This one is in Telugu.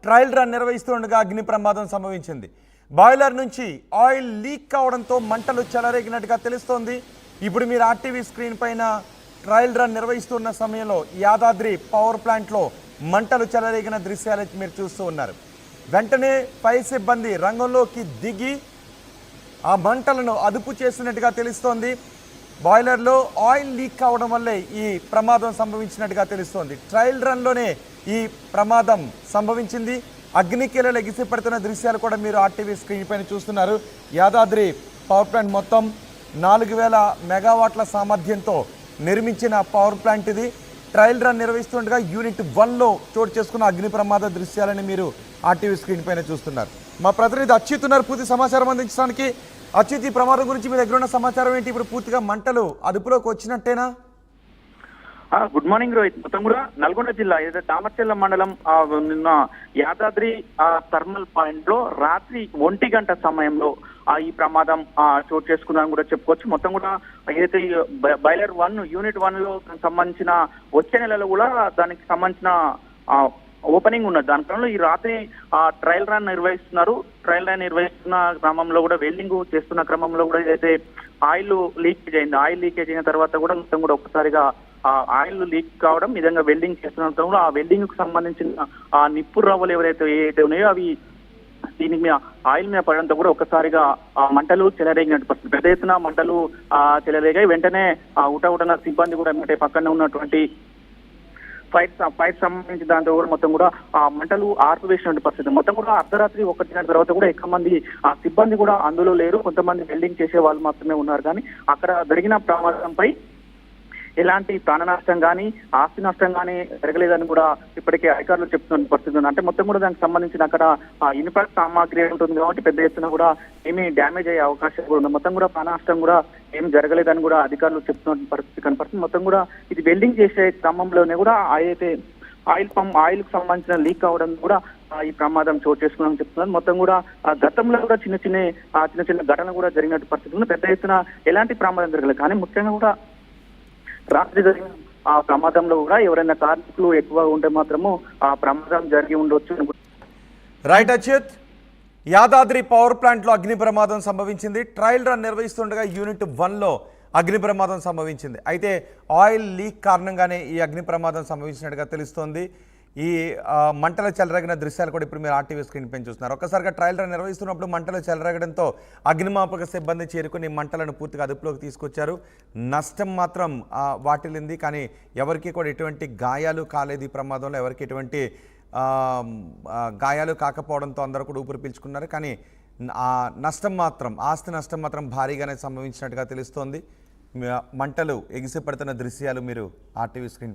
ట్రయల్ రన్ నిర్వహిస్తుండగా అగ్ని ప్రమాదం సంభవించింది. బాయిలర్ నుంచి ఆయిల్ లీక్ కావడంతో మంటలు చెలరేగినట్టుగా తెలుస్తోంది. ఇప్పుడు మీరు ఆర్టీవీ స్క్రీన్ పైన ట్రయల్ రన్ నిర్వహిస్తున్న సమయంలో యాదాద్రి పవర్ ప్లాంట్లో మంటలు చెలరేగిన దృశ్యాలు మీరు చూస్తూ ఉన్నారు. వెంటనే ఫైర్ సిబ్బంది రంగంలోకి దిగి ఆ మంటలను అదుపు చేసినట్టుగా తెలుస్తోంది. బాయిలర్లో ఆయిల్ లీక్ కావడం వల్లే ఈ ప్రమాదం సంభవించినట్టుగా తెలుస్తోంది. ట్రయల్ రన్లోనే ఈ ప్రమాదం సంభవించింది. అగ్నికీలలు ఎగిసిపడుతున్న దృశ్యాలు కూడా మీరు ఆర్టీవీ స్క్రీన్ పైన చూస్తున్నారు. యాదాద్రి పవర్ ప్లాంట్ మొత్తం 4000 మెగావాట్ల సామర్థ్యంతో నిర్మించిన పవర్ ప్లాంట్ ఇది. ట్రయల్ రన్ నిర్వహిస్తుండగా యూనిట్ 1లో చోటు చేసుకున్న అగ్ని ప్రమాద దృశ్యాలని మీరు ఆర్టీవీ స్క్రీన్ పైన చూస్తున్నారు. మా ప్రతినిధి అచ్యుత్ ఉన్నారు పూర్తి సమాచారం అందించడానికి. అచ్యుత్, ఈ ప్రమాదం గురించి మీ దగ్గర ఉన్న సమాచారం ఏంటి? ఇప్పుడు పూర్తిగా మంటలు అదుపులోకి వచ్చినట్టేనా? Good morning Rohit. మొత్తం కూడా నల్గొండ జిల్లా ఏదైతే తామరచెల్ల మండలం నిన్న యాదాద్రి థర్మల్ పాయింట్ లో రాత్రి 1 గంట సమయంలో ఈ ప్రమాదం చోటు చేసుకుందని కూడా చెప్పుకోవచ్చు. మొత్తం కూడా ఏదైతే బాయిలర్ 1 యూనిట్ 1లో సంబంధించిన వచ్చే నెలలో కూడా దానికి సంబంధించిన ఓపెనింగ్ ఉన్నది. దాని క్రమంలో ఈ రాత్రి ట్రయల్ రన్ నిర్వహిస్తున్నారు. ట్రయల్ రన్ నిర్వహిస్తున్న క్రమంలో కూడా వెల్డింగ్ చేస్తున్న క్రమంలో కూడా ఏదైతే ఆయిల్ లీకేజ్ అయింది. ఆయిల్ లీకేజ్ అయిన తర్వాత కూడా మొత్తం కూడా ఒక్కసారిగా ఆయిల్ లీక్ కావడం, ఈ విధంగా వెల్డింగ్ చేస్తున్న కూడా ఆ వెల్డింగ్ కు సంబంధించిన నిప్పు రవ్వలు ఏవైతే ఉన్నాయో అవి దీని మీద ఆయిల్ మీద పడడంతో కూడా ఒక్కసారిగా మంటలు చెలరేగినట్టు పరిస్థితి. పెద్ద ఎత్తున మంటలు చెలరేగాయి. వెంటనే ఉటన సిబ్బంది కూడా అంటే పక్కన ఉన్నటువంటి ఫైర్ సంబంధించి దాంతో కూడా మొత్తం కూడా మంటలు ఆర్పివేసినటువంటి పరిస్థితి. మొత్తం కూడా అర్ధరాత్రి 1 గంట తర్వాత కూడా ఎక్కువ మంది సిబ్బంది కూడా అందులో లేరు. కొంతమంది వెల్డింగ్ చేసే వాళ్ళు మాత్రమే ఉన్నారు. కానీ అక్కడ జరిగిన ప్రమాదంపై ఎలాంటి ప్రాణ నష్టం కానీ ఆస్తి నష్టం కానీ జరగలేదని కూడా ఇప్పటికే అధికారులు చెప్తున్న పరిస్థితి ఉంది. అంటే మొత్తం కూడా దానికి సంబంధించిన అక్కడ ఇనుప సామాగ్రి ఉంటుంది కాబట్టి పెద్ద ఎత్తున కూడా ఏమీ డ్యామేజ్ అయ్యే అవకాశం కూడా ఉంది. మొత్తం కూడా ప్రాణ నష్టం కూడా ఏం జరగలేదని కూడా అధికారులు చెప్తున్న పరిస్థితి కనపడుతుంది. మొత్తం కూడా ఇది వెల్డింగ్ చేసే క్రమంలోనే కూడా అయితే ఆయిల్ కు సంబంధించిన లీక్ అవడం కూడా ఈ ప్రమాదం చోటు చేసుకున్నామని చెప్తున్నారు. మొత్తం కూడా గతంలో కూడా చిన్న చిన్న ఘటన కూడా జరిగినట్టు పరిస్థితి ఉంది. పెద్ద ఎత్తున ఎలాంటి ప్రమాదం జరగలేదు. కానీ ముఖ్యంగా కూడా రాత్రి జరిగిన ఆ ప్రమాదంలో కూడా ఎవరైనా కార్మికులు ఎక్కువగా ఉంటే మాత్రము ఆ ప్రమాదం జరిగి ఉండొచ్చు. రైట్ అచ్యుత్, యాదాద్రి పవర్ ప్లాంట్లో అగ్ని ప్రమాదం సంభవించింది. ట్రయల్ రన్ నిర్వహిస్తుండగా యూనిట్ 1లో అగ్ని ప్రమాదం సంభవించింది. అయితే ఆయిల్ లీక్ కారణంగానే ఈ అగ్ని ప్రమాదం సంభవించినట్టుగా తెలుస్తోంది. ఈ మంటలు చెలరేగిన దృశ్యాలు కూడా ఇప్పుడు మీరు ఆర్టీవీ స్క్రీన్ పైన చూస్తున్నారు. ఒక్కసారిగా ట్రయల్ రన్ నిర్వహిస్తున్నప్పుడు మంటలు చెలరేగడంతో అగ్నిమాపక సిబ్బంది చేరుకుని మంటలను పూర్తిగా అదుపులోకి తీసుకొచ్చారు. నష్టం మాత్రం వాటిల్లింది, కానీ ఎవరికి కూడా ఎటువంటి గాయాలు కాలేదు. ఈ ప్రమాదంలో ఎవరికి ఎటువంటి గాయాలు కాకపోవడంతో అందరూ కూడా ఊపిరి పీల్చుకున్నారు. కానీ ఆస్తి నష్టం మాత్రం భారీగానే సంభవించినట్టుగా తెలుస్తోంది. మంటలు ఎగిసిపడుతున్న దృశ్యాలు మీరు ఆర్టీవీ స్క్రీన్